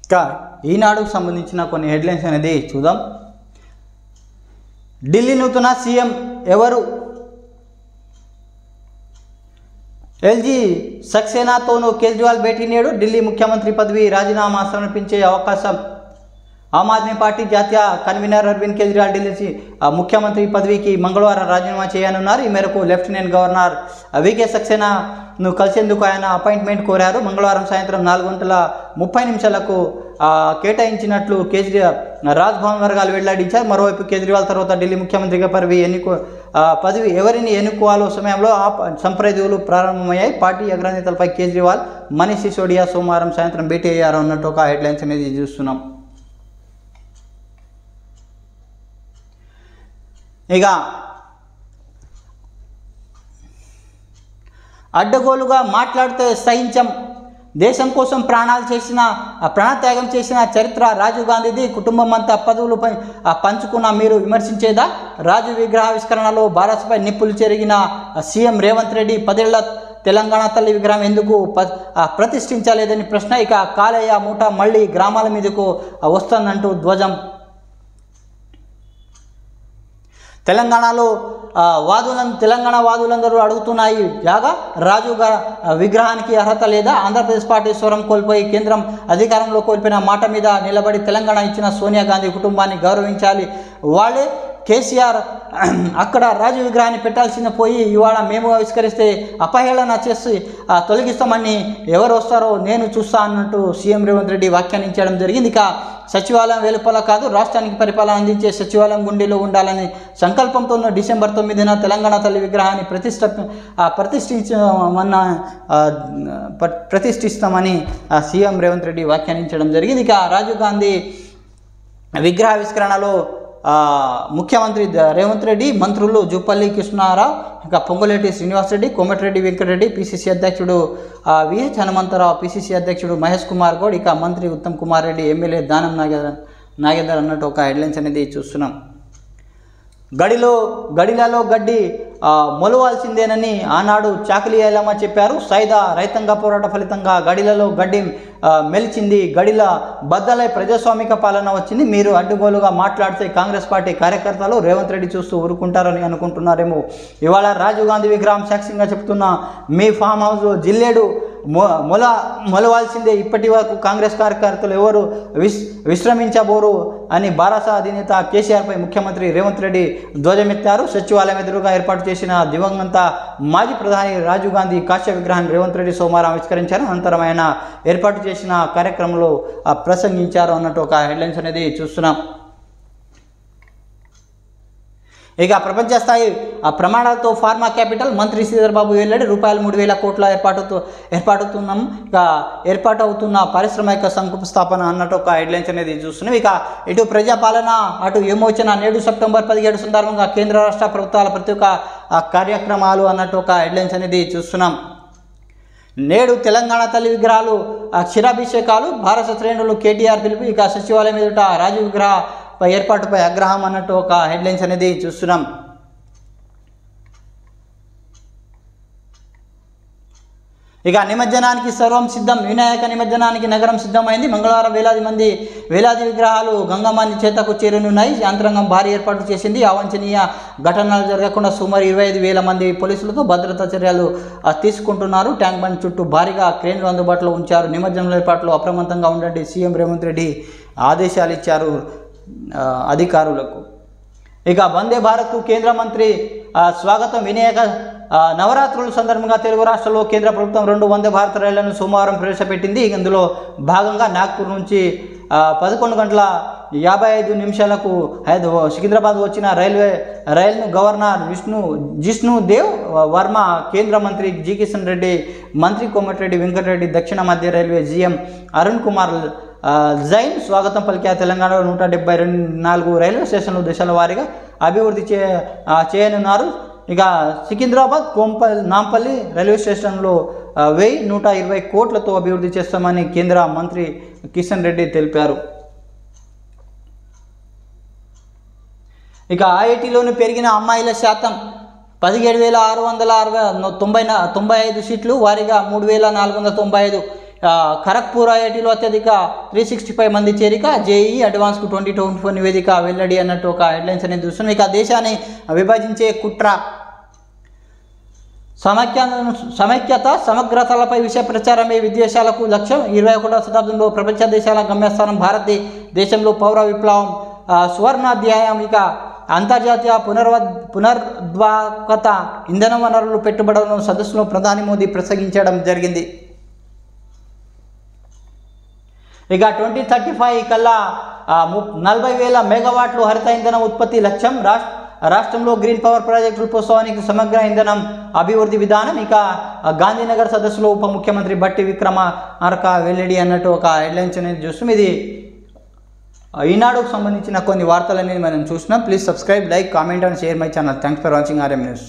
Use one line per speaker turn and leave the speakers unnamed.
ఇంకా ఈనాడుకు సంబంధించిన కొన్ని హెడ్లైన్స్ అనేది చూద్దాం. ఢిల్లీ నూతన సీఎం ఎవరు? ఎల్జీ సక్సేనాతోనూ కేజ్రీవాల్ భేటీ నేడు. ఢిల్లీ ముఖ్యమంత్రి పదవి రాజీనామా సమర్పించే అవకాశం. ఆమ్ ఆద్మీ పార్టీ జాతీయ కన్వీనర్ అరవింద్ కేజ్రీవాల్ ఢిల్లీ ముఖ్యమంత్రి పదవికి మంగళవారం రాజీనామా చేయనున్నారు. ఈ మేరకు లెఫ్టినెంట్ గవర్నర్ వికే సక్సేనాను కలిసేందుకు ఆయన అపాయింట్మెంట్ కోరారు. మంగళవారం సాయంత్రం 4:30 కేటాయించినట్లు కేజ్రీవాల్ రాజ్భవన్ వర్గాలు వెల్లడించారు. మరోవైపు కేజ్రీవాల్ తర్వాత ఢిల్లీ ముఖ్యమంత్రిగా పదవి ఎవరిని ఎన్నుకోవాలో సమయంలో సంప్రదింపులు ప్రారంభమయ్యాయి. పార్టీ అగ్రనేతలపై కేజ్రీవాల్, మనీష్ సిసోడియా సోమవారం సాయంత్రం భేటీ అయ్యారు అన్నట్టు ఒక హెడ్లైన్స్ అనేది చూస్తున్నాం. ఇక అడ్డగోలుగా మాట్లాడితే సహించం. దేశం కోసం ప్రాణత్యాగం చేసిన చరిత్ర రాజీవ్ గాంధీది. కుటుంబం అంతా పదవులు పంచుకున్న మీరు విమర్శించేదా? రాజీవ్ విగ్రహావిష్కరణలో భారత్పై నిప్పులు చెరిగిన సీఎం రేవంత్ రెడ్డి 10 ఏళ్ల తెలంగాణ తల్లి విగ్రహం ఎందుకు ప్రతిష్ఠించలేదని ప్రశ్న. ఇక కాలేయ మూట మళ్ళీ గ్రామాల మీదకు వస్తుందంటూ ధ్వజం. తెలంగాణ వాదులందరూ అడుగుతున్నాయి జాగా రాజీవ్ విగ్రహానికి అర్హత లేదా? ఆంధ్రప్రదేశ్ పార్టీ స్వరం కోల్పోయి కేంద్రం అధికారంలో కోల్పోయిన మాట మీద నిలబడి తెలంగాణ ఇచ్చిన సోనియా గాంధీ కుటుంబాన్ని గౌరవించాలి. వాళ్ళే కేసీఆర్ అక్కడ రాజీవ్ విగ్రహాన్ని పెట్టాల్సిన పోయి ఇవాళ మేము ఆవిష్కరిస్తే అపహేళన చేసి తొలగిస్తామని ఎవరు వస్తారో నేను చూస్తా అన్నట్టు సీఎం రేవంత్ రెడ్డి వ్యాఖ్యానించడం జరిగింది. ఇక సచివాలయం వెలుపల కాదు, రాష్ట్రానికి పరిపాలన అందించే సచివాలయం గుండెలో ఉండాలని సంకల్పంతో డిసెంబర్ 9న తెలంగాణ తల్లి విగ్రహాన్ని ప్రతిష్ఠిస్తామని సీఎం రేవంత్ రెడ్డి వ్యాఖ్యానించడం జరిగింది. ఇక రాజీవ్ గాంధీ విగ్రహావిష్కరణలో ముఖ్యమంత్రి రేవంత్ రెడ్డి, మంత్రులు జూపల్లి కృష్ణారావు, ఇంకా పొంగులేటి శ్రీనివాసరెడ్డి, కోమటిరెడ్డి వెంకటరెడ్డి, పిసిసి అధ్యక్షుడు విహెచ్ హనుమంతరావు, పిసిసి అధ్యక్షుడు మహేష్ కుమార్ గౌడ్, ఇక మంత్రి ఉత్తమ్ కుమార్ రెడ్డి, ఎమ్మెల్యే దానం నాగేందర్ అన్నట్టు ఒక హెడ్లైన్స్ అనేది చూస్తున్నాం. గడిలలో గడ్డి మొలవాల్సిందేనని ఆనాడు చాకలి ఐలమ్మ చెప్పారు. సైదా రైతాంగ పోరాట ఫలితంగా గడిలలో గడ్డి మెలిచింది. గడిల బద్దలై ప్రజాస్వామిక పాలన వచ్చింది. మీరు అడ్డుగోలుగా మాట్లాడితే కాంగ్రెస్ పార్టీ కార్యకర్తలు రేవంత్ రెడ్డి చూస్తూ ఊరుకుంటారని అనుకుంటున్నారేమో. ఇవాళ రాజీవ్ గాంధీ విగ్రహం సాక్ష్యంగా చెప్తున్న మీ ఫామ్ హౌస్లో జిల్లేడు మొలవాల్సిందే. ఇప్పటి వరకు కాంగ్రెస్ కార్యకర్తలు ఎవరు విశ్రమించబోరు అని బారాస అధినేత కేసీఆర్పై ముఖ్యమంత్రి రేవంత్ రెడ్డి ధ్వజమెత్తారు. సచివాలయం ఎదురుగా ఏర్పాటు చేసిన దివంగత మాజీ ప్రధాని రాజీవ్ గాంధీ కాశ్య విగ్రహాన్ని రేవంత్ రెడ్డి సోమవారం ఆవిష్కరించారు. అనంతరం ఆయన ఏర్పాటు చేసిన కార్యక్రమంలో ప్రసంగించారు అన్నట్టు ఒక హెడ్లైన్స్ అనేది చూస్తున్నాం. ఇక ప్రపంచ స్థాయి ప్రమాణాలతో ఫార్మా క్యాపిటల్ మంత్రి శ్రీధర్ బాబు వెల్లడి. ₹3,000 కోట్ల ఏర్పాటుతున్నాం. ఇక ఏర్పాటవుతున్న పారిశ్రామిక శంకుస్థాపన అన్నట్టు ఒక హెడ్లైన్స్ అనేది చూస్తున్నాం. ఇక ఇటు ప్రజాపాలన అటు విమోచన నేడు సెప్టెంబర్ 17 సందర్భంగా కేంద్ర రాష్ట్ర ప్రభుత్వాల ప్రతి ఒక్క కార్యక్రమాలు అన్నట్టు ఒక హెడ్లైన్స్ అనేది చూస్తున్నాం. నేడు తెలంగాణ తల్లి విగ్రహాలు క్షీరాభిషేకాలు, భారత శ్రేణులు కేటీఆర్ పిలుపు. ఇక సచివాలయం ఎదుట రాజీవ్ విగ్రహ ఏర్పాటుపై ఆగ్రహం అన్నట్టు ఒక హెడ్లైన్స్ అనేది చూస్తున్నాం. ఇక నిమజ్జనానికి సర్వం సిద్ధం. వినాయక నిమజ్జనానికి నగరం సిద్ధమైంది. మంగళవారం వేలాది విగ్రహాలు గంగమ్మ చేతకు చేరనున్నాయి. యంత్రాంగం భారీ ఏర్పాట్లు చేసింది. అవాంఛనీయ ఘటనలు జరగకుండా సుమారు 25,000 మంది పోలీసులతో భద్రతా చర్యలు తీసుకుంటున్నారు. ట్యాంక్ బండ్ చుట్టూ భారీగా క్రేన్లు అందుబాటులో ఉంచారు. నిమజ్జనం ఏర్పాట్లు అప్రమత్తంగా ఉండండి సీఎం రేవంత్ రెడ్డి ఆదేశాలు ఇచ్చారు అధికారులకు. ఇక వందే భారత్ కేంద్ర మంత్రి స్వాగతం. వినాయక నవరాత్రుల సందర్భంగా తెలుగు రాష్ట్రాల్లో కేంద్ర ప్రభుత్వం 2 వందే భారత్ రైళ్లను సోమవారం ప్రవేశపెట్టింది. ఇందులో భాగంగా నాగ్పూర్ నుంచి 11:55 సికింద్రాబాద్ వచ్చిన రైలును గవర్నర్ జిష్ణుదేవ్ వర్మ, కేంద్ర మంత్రి జి కిషన్ రెడ్డి, మంత్రి కోమటిరెడ్డి వెంకటరెడ్డి, దక్షిణ మధ్య రైల్వే జీఎం అరుణ్ కుమార్ జైన్ స్వాగతం పలికారు. తెలంగాణలో 174 రైల్వే స్టేషన్లు దశల వారీగా అభివృద్ధి చేయనున్నారు. ఇక సికింద్రాబాద్, నాంపల్లి రైల్వే స్టేషన్లో 1,120 కోట్లతో అభివృద్ధి చేస్తామని కేంద్ర మంత్రి కిషన్ రెడ్డి తెలిపారు. ఇక ఐఐటీలోని పెరిగిన అమ్మాయిల శాతం 17,695 సీట్లు, వారీగా 3,495. ఖరగ్పూర్ ఐఐటీలో అత్యధిక 365 మంది చేరిక, జేఈ అడ్వాన్స్కు 2024 నివేదిక వెల్లడి అన్నట్టు ఒక హెడ్లైన్స్ అనేది చూస్తున్నాం. ఇక దేశాన్ని విభజించే కుట్ర, సమైక్యత సమగ్రతలపై విషయ ప్రచారమే విదేశాలకు లక్ష్యం. 21వ శతాబ్దంలో ప్రపంచ దేశాల గమ్యస్థానం భారతదేశంలో పౌర విప్లవం సువర్ణాధ్యాయం. ఇక అంతర్జాతీయ పునరుద్వాకత ఇంధన వనరులు పెట్టుబడులను సదస్సులో ప్రధాని మోదీ ప్రసంగించడం జరిగింది. ఇక 2035 కల్లా 40,000 మెగావాట్లు హరిత ఇంధన ఉత్పత్తి లక్ష్యం. రాష్ట్రంలో గ్రీన్ పవర్ ప్రాజెక్టుల ప్రోత్సవానికి సమగ్ర ఇంధనం అభివృద్ధి విధానం. ఇక గాంధీనగర్ సదస్సులో ఉప ముఖ్యమంత్రి బట్టి విక్రమార్క వెల్లడి అన్నట్టు ఒక హెడ్లైన్స్ అనేది చూస్తున్నాం. ఇది ఈనాడుకు సంబంధించిన కొన్ని వార్తలు అనేది మనం చూసినాం. Please subscribe, like, comment and share my channel. Thanks for watching RM News.